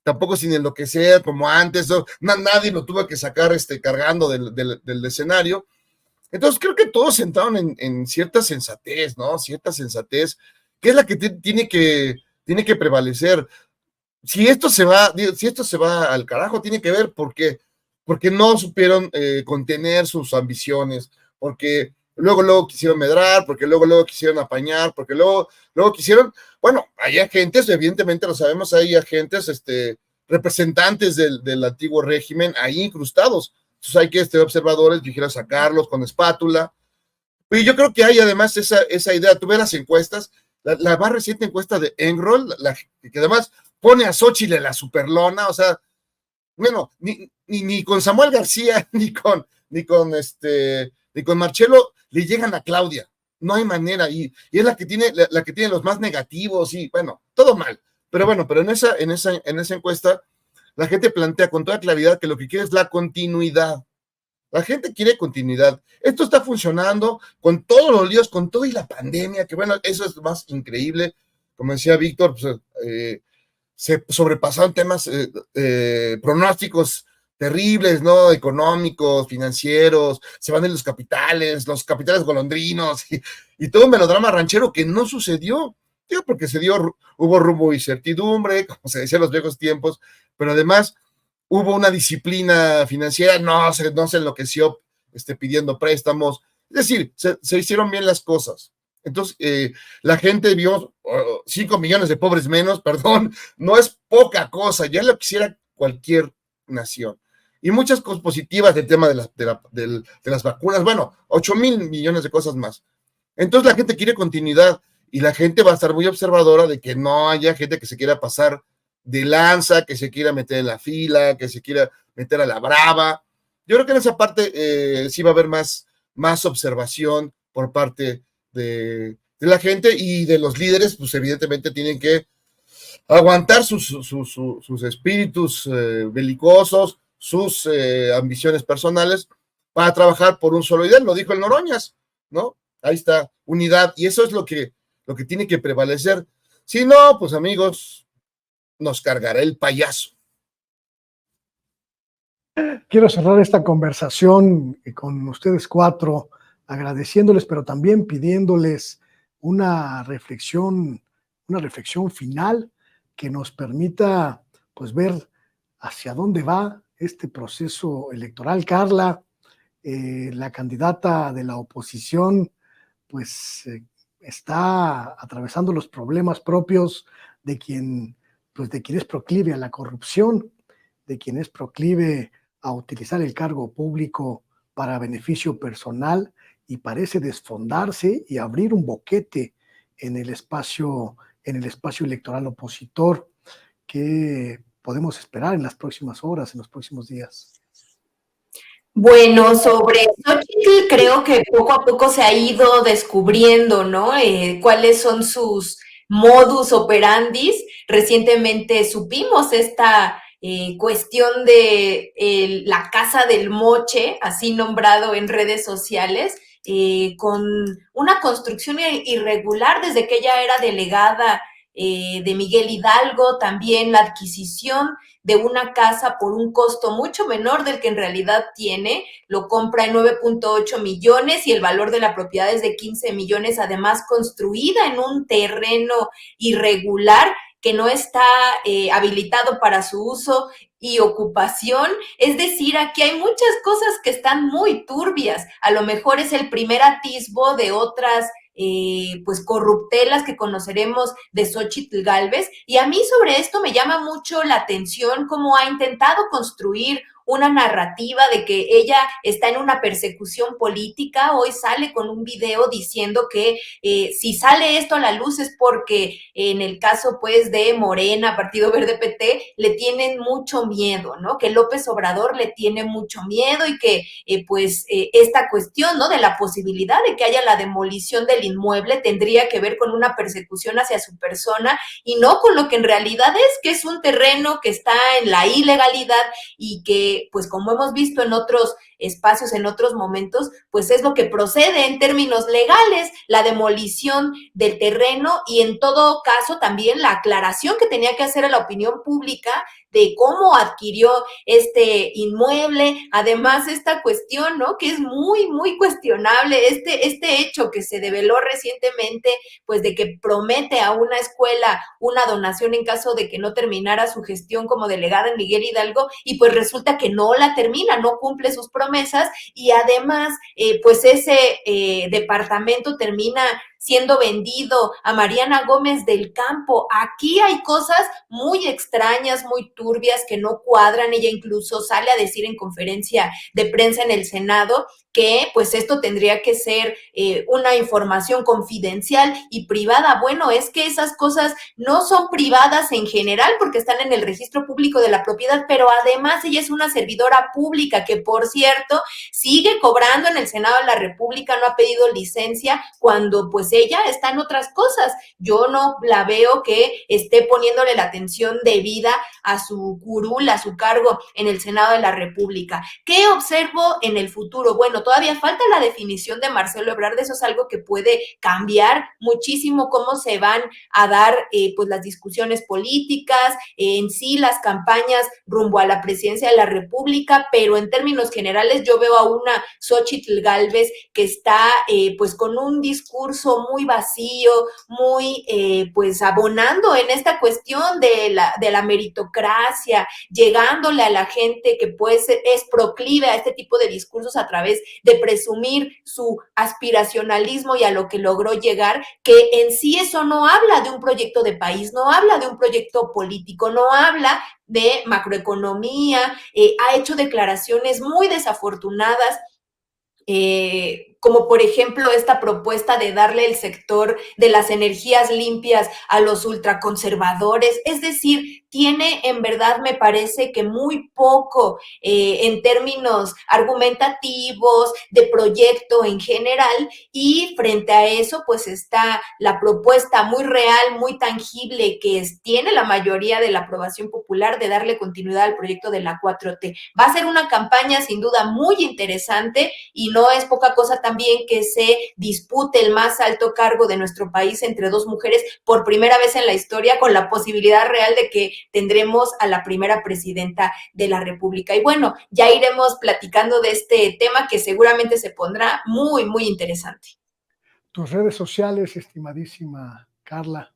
S4: tampoco sin enloquecer como antes, nadie lo tuvo que sacar cargando del escenario. Entonces creo que todos entraron en cierta sensatez, ¿no? Cierta sensatez, que es la que tiene que prevalecer. Si esto se va al carajo, tiene que ver porque no supieron contener sus ambiciones, porque luego quisieron medrar, porque luego quisieron apañar, porque luego quisieron, bueno, hay agentes, evidentemente lo sabemos, hay agentes, representantes del antiguo régimen ahí incrustados. Entonces hay que observadores, vigilar sacarlos con espátula. Pero yo creo que hay además esa idea. Tú ves las encuestas, la más reciente encuesta de Enroll, que además pone a Xóchitl en la superlona, o sea, bueno, ni con Samuel García, ni con Marcelo le llegan a Claudia. No hay manera, y es la que tiene los más negativos, y bueno, todo mal. Pero bueno, en esa encuesta, la gente plantea con toda claridad que lo que quiere es la continuidad. La gente quiere continuidad. Esto está funcionando con todos los líos, con todo y la pandemia, que bueno, eso es más increíble. Como decía Víctor, pues, se sobrepasaron temas, pronósticos terribles, ¿no? Económicos, financieros, se van de los capitales golondrinos, y todo un melodrama ranchero que no sucedió. Digo, porque hubo rumbo y certidumbre, como se decía en los viejos tiempos, pero además hubo una disciplina financiera, no se enloqueció pidiendo préstamos, es decir, se hicieron bien las cosas. Entonces, la gente vio 5 millones de pobres menos, perdón, no es poca cosa, ya lo quisiera cualquier nación. Y muchas cosas positivas del tema de las vacunas, bueno, 8,000 millones de cosas más. Entonces la gente quiere continuidad, y la gente va a estar muy observadora de que no haya gente que se quiera pasar de lanza, que se quiera meter en la fila, que se quiera meter a la brava. Yo creo que en esa parte sí va a haber más observación por parte de la gente, y de los líderes, pues evidentemente tienen que aguantar sus espíritus belicosos, sus ambiciones personales, para trabajar por un solo ideal. Lo dijo el Noroñas, ¿no? Ahí está, unidad, y eso es lo que tiene que prevalecer. Si no, pues amigos, nos cargará el payaso.
S1: Quiero cerrar esta conversación con ustedes cuatro, agradeciéndoles, pero también pidiéndoles una reflexión final que nos permita, pues, ver hacia dónde va este proceso electoral. Carla, la candidata de la oposición, pues está atravesando los problemas propios de quien es proclive a la corrupción, de quien es proclive a utilizar el cargo público para beneficio personal, y parece desfondarse y abrir un boquete en el espacio electoral opositor. ¿Qué podemos esperar en las próximas horas, en los próximos días?
S5: Bueno, sobre Xóchitl, creo que poco a poco se ha ido descubriendo, ¿no? Cuáles son sus modus operandis. Recientemente supimos esta cuestión de la Casa del Moche, así nombrado en redes sociales, con una construcción irregular desde que ella era delegada de Miguel Hidalgo, también la adquisición de una casa por un costo mucho menor del que en realidad tiene, lo compra en 9.8 millones y el valor de la propiedad es de 15 millones, además construida en un terreno irregular que no está habilitado para su uso, y ocupación. Es decir, aquí hay muchas cosas que están muy turbias. A lo mejor es el primer atisbo de otras pues corruptelas que conoceremos de Xóchitl Gálvez, y a mí sobre esto me llama mucho la atención cómo ha intentado construir una narrativa de que ella está en una persecución política. Hoy sale con un video diciendo que si sale esto a la luz es porque en el caso pues de Morena, Partido Verde PT, le tienen mucho miedo, ¿no? Que López Obrador le tiene mucho miedo y que esta cuestión, ¿no? De la posibilidad de que haya la demolición del inmueble tendría que ver con una persecución hacia su persona y no con lo que en realidad es, que es un terreno que está en la ilegalidad y que pues como hemos visto en otros espacios, en otros momentos, pues es lo que procede en términos legales, la demolición del terreno y en todo caso también la aclaración que tenía que hacer a la opinión pública de cómo adquirió este inmueble, además esta cuestión, ¿no? Que es muy, muy cuestionable, este hecho que se develó recientemente, pues de que promete a una escuela una donación en caso de que no terminara su gestión como delegada en Miguel Hidalgo, y pues resulta que no la termina, no cumple sus promesas, y además, pues ese departamento termina siendo vendido a Mariana Gómez del Campo. Aquí hay cosas muy extrañas, muy turbias, que no cuadran. Ella incluso sale a decir en conferencia de prensa en el Senado que pues esto tendría que ser una información confidencial y privada. Bueno, es que esas cosas no son privadas en general porque están en el registro público de la propiedad, pero además ella es una servidora pública que, por cierto, sigue cobrando en el Senado de la República, no ha pedido licencia cuando pues ella está en otras cosas. Yo no la veo que esté poniéndole la atención debida a su curul, a su cargo en el Senado de la República. ¿Qué observo en el futuro? Bueno, todavía falta la definición de Marcelo Ebrard, eso es algo que puede cambiar muchísimo cómo se van a dar pues las discusiones políticas, en sí las campañas rumbo a la presidencia de la República, pero en términos generales yo veo a una Xóchitl Gálvez que está pues con un discurso muy vacío, muy pues abonando en esta cuestión de la meritocracia, llegándole a la gente que pues es proclive a este tipo de discursos a través de presumir su aspiracionalismo y a lo que logró llegar, que en sí eso no habla de un proyecto de país, no habla de un proyecto político, no habla de macroeconomía, ha hecho declaraciones muy desafortunadas, como por ejemplo esta propuesta de darle el sector de las energías limpias a los ultraconservadores. Es decir, tiene en verdad, me parece que muy poco en términos argumentativos, de proyecto en general, y frente a eso pues está la propuesta muy real, muy tangible tiene la mayoría de la aprobación popular de darle continuidad al proyecto de la 4T. Va a ser una campaña sin duda muy interesante y no es poca cosa también que se dispute el más alto cargo de nuestro país entre dos mujeres por primera vez en la historia, con la posibilidad real de que tendremos a la primera presidenta de la República. Y bueno, ya iremos platicando de este tema que seguramente se pondrá muy, muy interesante.
S1: Tus redes sociales, estimadísima Carla.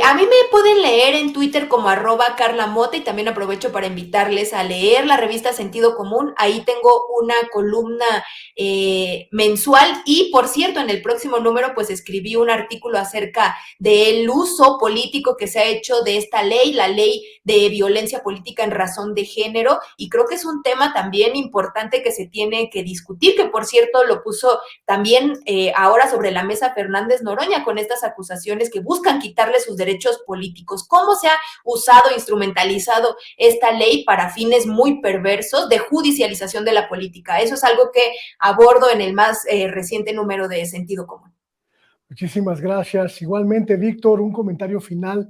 S5: A mí me pueden leer en Twitter como @CarlaMota, y también aprovecho para invitarles a leer la revista Sentido Común. Ahí tengo una columna mensual, y por cierto, en el próximo número pues escribí un artículo acerca del uso político que se ha hecho de esta ley, la ley de violencia política en razón de género, y creo que es un tema también importante que se tiene que discutir, que por cierto lo puso también ahora sobre la mesa Fernández Noroña con estas acusaciones que buscan quitarle sus derechos políticos. ¿Cómo se ha usado, instrumentalizado esta ley para fines muy perversos de judicialización de la política? Eso es algo que abordo en el más reciente número de Sentido Común.
S1: Muchísimas gracias. Igualmente, Víctor, un comentario final.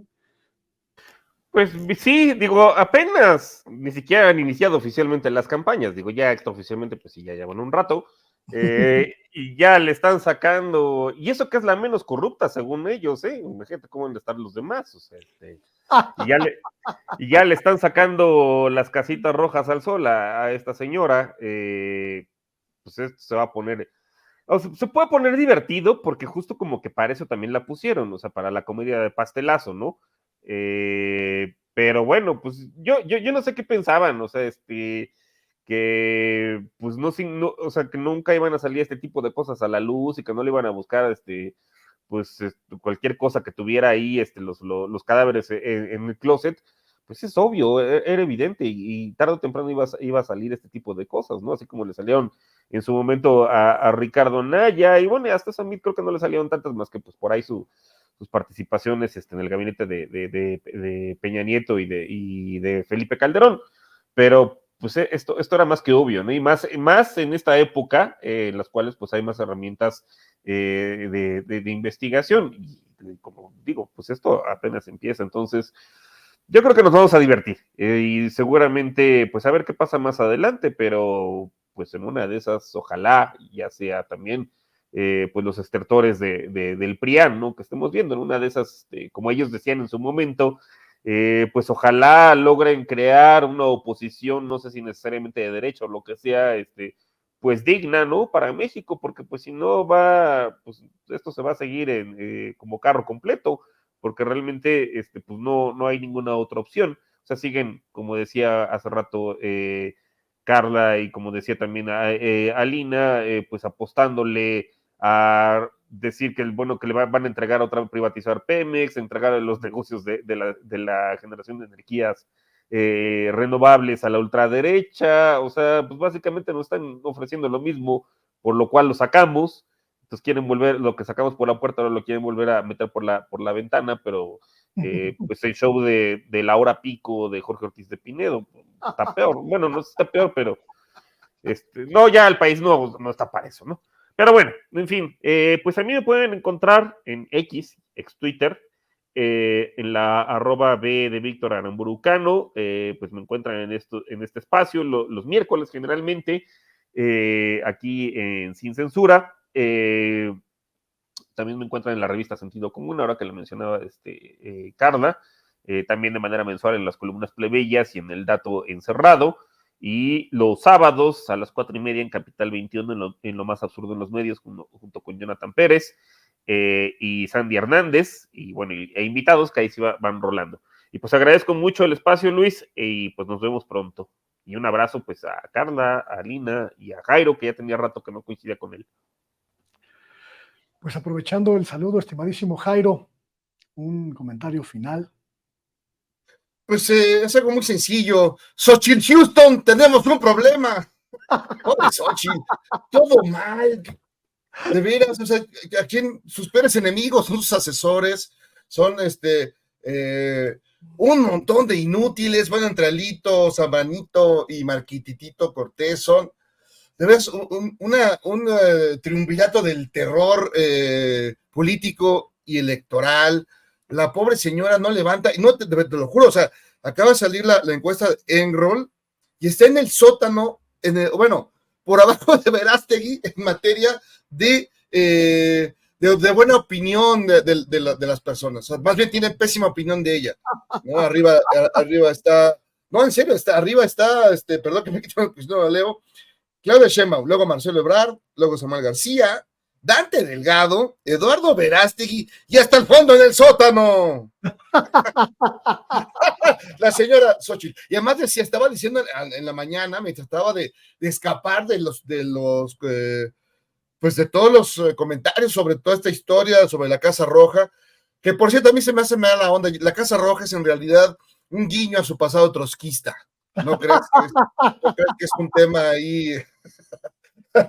S3: Pues sí, digo, apenas ni siquiera han iniciado oficialmente las campañas, digo, ya extraoficialmente, pues sí, ya llevan un rato, y ya le están sacando, y eso que es la menos corrupta según ellos, imagínate cómo han de estar los demás, o sea, y ya le están sacando las casitas rojas al sol a esta señora, pues esto se va a poner, o sea, se puede poner divertido, porque justo como que para eso también la pusieron, o sea, para la comedia de pastelazo, ¿no? pero bueno, pues yo no sé qué pensaban, o sea, que pues no, o sea, que nunca iban a salir este tipo de cosas a la luz y que no le iban a buscar, pues cualquier cosa que tuviera ahí, los cadáveres en el closet, pues es obvio, era evidente, y tarde o temprano iba a salir este tipo de cosas, ¿no? Así como le salieron en su momento a Ricardo Naya, y bueno, hasta a mí creo que no le salieron tantas más que pues por ahí sus participaciones en el gabinete de Peña Nieto y de Felipe Calderón, pero pues esto era más que obvio, ¿no? Y más en esta época, en las cuales pues hay más herramientas de investigación, y como digo, pues esto apenas empieza, entonces yo creo que nos vamos a divertir, y seguramente pues a ver qué pasa más adelante, pero pues en una de esas, ojalá ya sea también pues los estertores del PRIAN, ¿no? Que estemos viendo en una de esas, como ellos decían en su momento, pues ojalá logren crear una oposición, no sé si necesariamente de derecha o lo que sea, pues digna, ¿no? Para México, porque pues si no pues esto se va a seguir como carro completo, porque realmente, pues no hay ninguna otra opción. O sea, siguen, como decía hace rato Carla, y como decía también Alina, pues apostándole a decir que que le van a entregar otra vez, privatizar Pemex, entregar los negocios de la generación de energías renovables a la ultraderecha. O sea, pues básicamente nos están ofreciendo lo mismo, por lo cual lo sacamos. Entonces quieren volver, lo que sacamos por la puerta ahora lo quieren volver a meter por la ventana, pero pues el show de la hora pico de Jorge Ortiz de Pinedo está peor. Bueno, no está peor, pero no, ya el país no está para eso, ¿no? Pero bueno, en fin, pues a mí me pueden encontrar en ex Twitter, en la @B de Víctor Aramburucano, pues me encuentran en este espacio los miércoles generalmente, aquí en Sin Censura. También me encuentran en la revista Sentido Común, ahora que lo mencionaba Carla, también de manera mensual en las columnas plebeyas y en el dato encerrado, y los sábados a las 4:30 en Capital 21 en lo más absurdo en los medios, junto con Jonathan Pérez y Sandy Hernández, y bueno, e invitados que ahí sí van rolando. Y pues agradezco mucho el espacio, Luis, y pues nos vemos pronto. Y un abrazo pues a Carla, a Lina y a Jairo, que ya tenía rato que no coincidía con él.
S1: Pues aprovechando el saludo, estimadísimo Jairo, un comentario final.
S4: Pues es algo muy sencillo. Xochitl Houston, tenemos un problema. Pobre Xochitl, todo mal. De veras, o sea, a quien sus peores enemigos son sus asesores, son un montón de inútiles. Bueno, entre Alito, Zambanito y Marquititito Cortés son de veras un triunvirato del terror político y electoral. La pobre señora no levanta, y no te lo juro, o sea, acaba de salir la encuesta de Enroll y está en el sótano, bueno, por abajo de Verástegui en materia de buena opinión de las personas. O sea, más bien tiene pésima opinión de ella, ¿no? Arriba está, no, en serio, arriba está, perdón que me quito, pues no lo leo, Claudia Sheinbaum, luego Marcelo Ebrard, luego Samuel García, Dante Delgado, Eduardo Verástegui y hasta el fondo en el sótano. La señora Xochitl. Y además estaba diciendo en la mañana, mientras trataba de escapar pues de todos los comentarios sobre toda esta historia, sobre la Casa Roja, que por cierto a mí se me hace mala onda. La Casa Roja es en realidad un guiño a su pasado trotskista. ¿No crees que es un tema ahí? Nada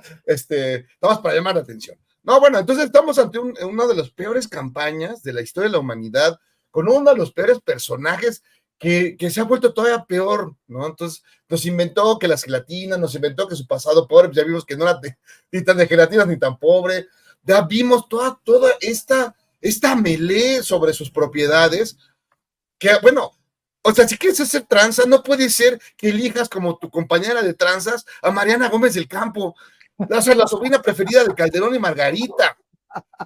S4: más para llamar la atención. No, bueno, entonces estamos ante una de las peores campañas de la historia de la humanidad, con uno de los peores personajes que se ha vuelto todavía peor, ¿no? Entonces nos inventó que las gelatinas, nos inventó que su pasado pobre, pues ya vimos que no era ni tan de gelatinas ni tan pobre, ya vimos toda esta melee sobre sus propiedades, que bueno, o sea, si quieres hacer tranza, no puede ser que elijas como tu compañera de tranzas a Mariana Gómez del Campo, la sobrina preferida de Calderón y Margarita,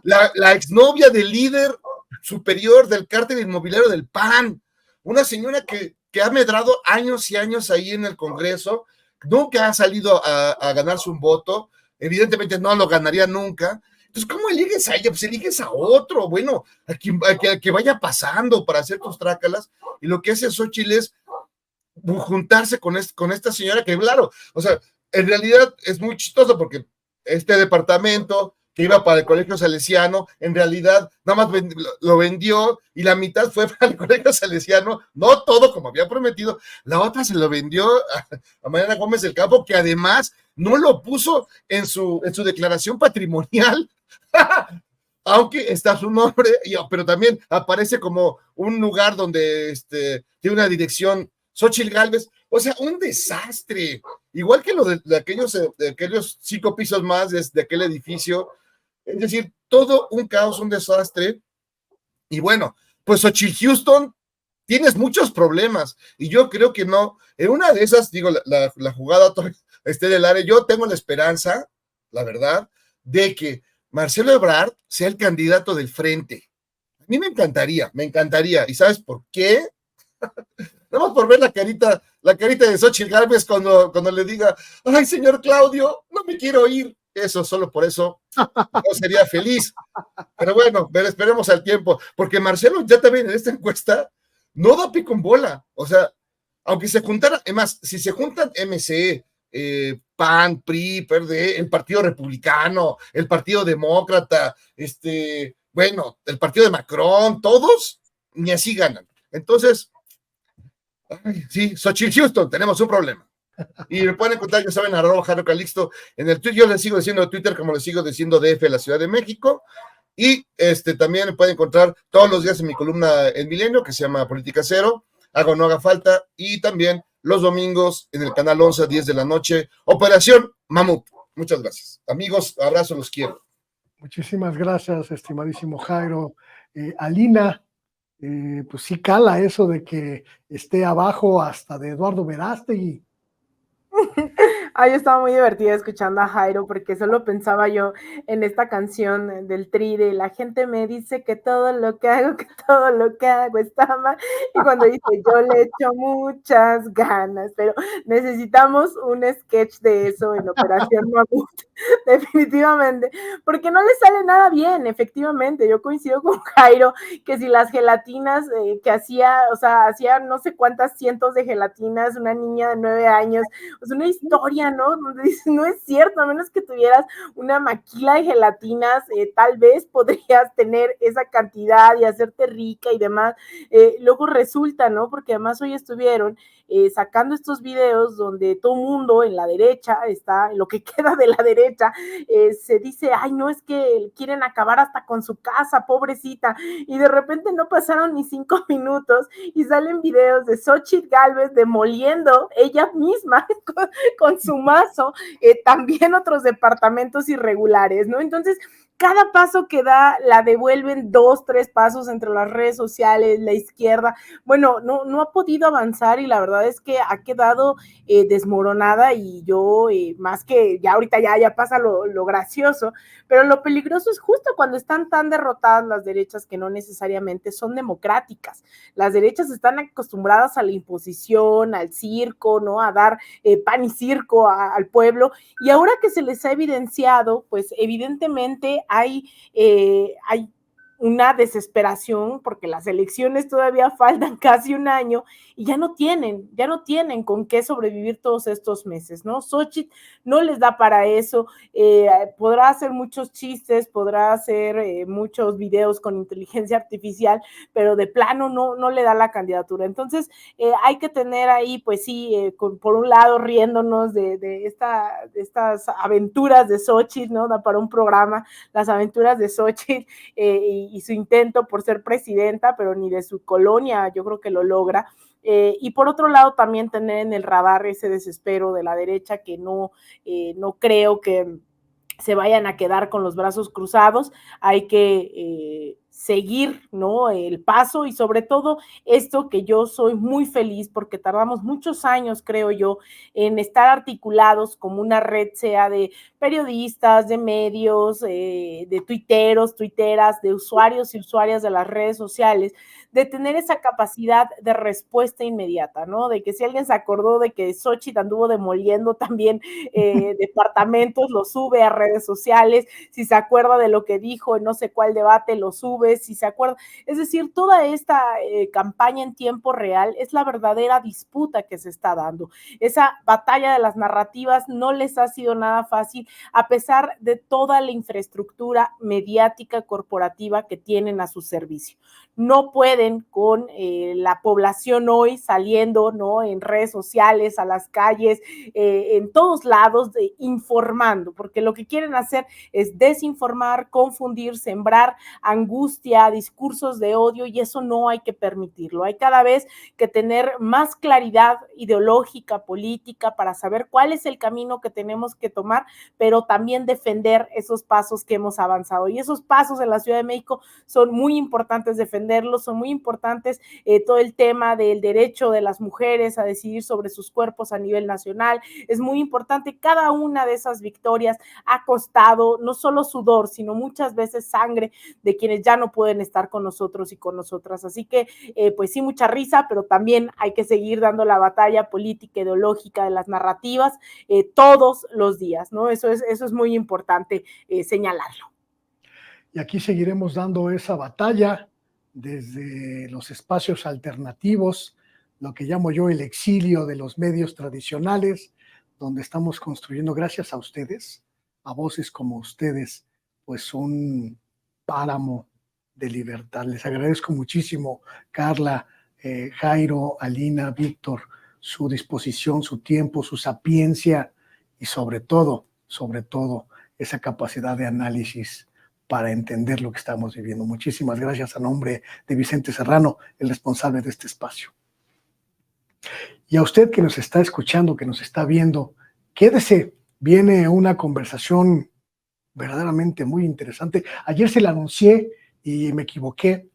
S4: la exnovia del líder superior del cártel inmobiliario del PAN, una señora que ha medrado años y años ahí en el Congreso, nunca ha salido a ganarse un voto, evidentemente no lo ganaría nunca. Entonces, ¿cómo eliges a ella? Pues eliges a otro, bueno, a que vaya pasando para hacer tus trácalas, y lo que hace Xochitl es juntarse con esta señora que, claro, o sea, en realidad es muy chistoso porque este departamento que iba para el colegio salesiano, en realidad nada más lo vendió y la mitad fue para el colegio salesiano, no todo como había prometido, la otra se lo vendió a Mariana Gómez del Campo, que además no lo puso en su declaración patrimonial, aunque está su nombre, pero también aparece como un lugar donde tiene una dirección Xochitl Gálvez, o sea, un desastre, igual que lo de aquellos 5 pisos más de aquel edificio, es decir, todo un caos, un desastre, y bueno, pues Xochitl Houston, tienes muchos problemas, y yo creo que no, en una de esas, digo, la jugada del área, yo tengo la esperanza, la verdad, de que Marcelo Ebrard sea el candidato del frente. A mí me encantaría, ¿y sabes por qué? Nada más por ver la carita de Xochitl Gálvez cuando le diga, ay, señor Claudio, no me quiero ir. Eso, solo por eso, yo sería feliz. Pero bueno, esperemos al tiempo, porque Marcelo ya también en esta encuesta no da pico en bola. O sea, aunque se juntara, además, si se juntan MC, PAN, PRI, PRD, el Partido Republicano, el Partido Demócrata, bueno, el Partido de Macron, todos, ni así ganan. Entonces, ay, sí, Xochitl Houston, tenemos un problema. Y me pueden encontrar, ya saben, @Jairo Calixto en el Twitter. Yo les sigo diciendo Twitter como les sigo diciendo DF de la Ciudad de México. Y también me pueden encontrar todos los días en mi columna El Milenio, que se llama Política Cero, Haga o no haga falta, y también los domingos en el canal 11 a 10 de la noche, Operación Mamut. Muchas gracias. Amigos, abrazo, los quiero.
S1: Muchísimas gracias, estimadísimo Jairo. Alina, pues sí cala eso de que esté abajo hasta de Eduardo Verástegui.
S2: Ay, yo estaba muy divertida escuchando a Jairo porque solo pensaba yo en esta canción del Tri de la gente me dice que todo lo que hago está mal, y cuando dice yo le echo muchas ganas, pero necesitamos un sketch de eso en Operación Mamut, definitivamente, porque no le sale nada bien, efectivamente, yo coincido con Jairo que si las gelatinas que hacía, o sea, hacía no sé cuántas cientos de gelatinas, una niña de 9 años, pues una historia, ¿no? Donde dices, no es cierto, a menos que tuvieras una maquila de gelatinas, tal vez podrías tener esa cantidad y hacerte rica y demás. Luego resulta, ¿no? Porque además hoy estuvieron sacando estos videos donde todo mundo en la derecha está, en lo que queda de la derecha, se dice, ay, no, es que quieren acabar hasta con su casa, pobrecita, y de repente no pasaron ni 5 minutos y salen videos de Xochitl Gálvez demoliendo ella misma con su mazo, también otros departamentos irregulares, ¿no? Entonces, cada paso que da la devuelven 2, 3 pasos entre las redes sociales, la izquierda, bueno, no ha podido avanzar y la verdad es que ha quedado desmoronada y yo, más que ya ahorita ya pasa lo gracioso, pero lo peligroso es justo cuando están tan derrotadas las derechas que no necesariamente son democráticas. Las derechas están acostumbradas a la imposición, al circo, ¿no? A dar pan y circo al pueblo, y ahora que se les ha evidenciado, pues evidentemente hay una desesperación porque las elecciones todavía faltan casi un año y ya no tienen con qué sobrevivir todos estos meses, ¿no? Xochitl no les da para eso, podrá hacer muchos chistes, podrá hacer muchos videos con inteligencia artificial, pero de plano no le da la candidatura. Entonces, hay que tener ahí, pues sí, por un lado riéndonos de estas aventuras de Xochitl, ¿no? Da para un programa, las aventuras de Xochitl, y su intento por ser presidenta, pero ni de su colonia yo creo que lo logra. Y por otro lado también tener en el radar ese desespero de la derecha que no creo que se vayan a quedar con los brazos cruzados, hay que seguir, ¿no? El paso y sobre todo esto que yo soy muy feliz porque tardamos muchos años, creo yo, en estar articulados como una red, sea de periodistas, de medios, de tuiteros, tuiteras, de usuarios y usuarias de las redes sociales, de tener esa capacidad de respuesta inmediata, ¿no? De que si alguien se acordó de que Xochitl anduvo demoliendo también departamentos, lo sube a redes sociales, si se acuerda de lo que dijo en no sé cuál debate, lo sube, si se acuerda. Es decir, toda esta campaña en tiempo real es la verdadera disputa que se está dando. Esa batalla de las narrativas no les ha sido nada fácil, a pesar de toda la infraestructura mediática corporativa que tienen a su servicio. No pueden con la población hoy saliendo, ¿no? En redes sociales, a las calles, en todos lados, informando, porque lo que quieren hacer es desinformar, confundir, sembrar angustia, discursos de odio, y eso no hay que permitirlo. Hay cada vez que tener más claridad ideológica, política, para saber cuál es el camino que tenemos que tomar, pero también defender esos pasos que hemos avanzado. Y esos pasos en la Ciudad de México son muy importantes defenderlos, son muy importantes todo el tema del derecho de las mujeres a decidir sobre sus cuerpos a nivel nacional. Es muy importante, cada una de esas victorias ha costado no solo sudor, sino muchas veces sangre de quienes ya no pueden estar con nosotros y con nosotras. Así que, pues sí, mucha risa, pero también hay que seguir dando la batalla política, ideológica de las narrativas todos los días, ¿no? Eso es muy importante señalarlo.
S1: Y aquí seguiremos dando esa batalla desde los espacios alternativos, lo que llamo yo el exilio de los medios tradicionales, donde estamos construyendo, gracias a ustedes, a voces como ustedes, pues un páramo de libertad. Les agradezco muchísimo, Carla, Jairo, Alina, Víctor, su disposición, su tiempo, su sapiencia y sobre todo, esa capacidad de análisis para entender lo que estamos viviendo. Muchísimas gracias a nombre de Vicente Serrano, el responsable de este espacio. Y a usted que nos está escuchando, que nos está viendo, quédese, viene una conversación verdaderamente muy interesante. Ayer se la anuncié y me equivoqué,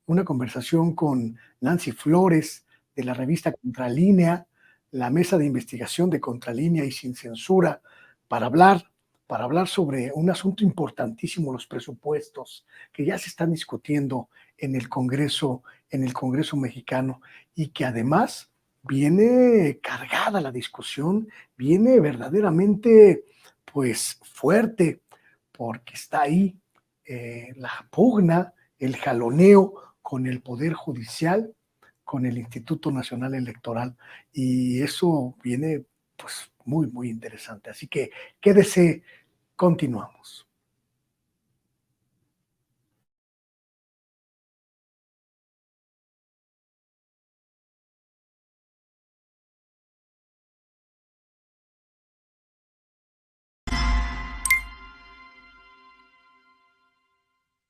S1: una conversación con Nancy Flores de la revista Contralínea, la mesa de investigación de Contralínea y Sin Censura, para hablar sobre un asunto importantísimo, los presupuestos que ya se están discutiendo en el Congreso mexicano, y que además viene cargada la discusión, viene verdaderamente pues fuerte, porque está ahí la pugna, el jaloneo con el Poder Judicial, con el Instituto Nacional Electoral, y eso viene pues muy, muy interesante. Así que quédese, continuamos.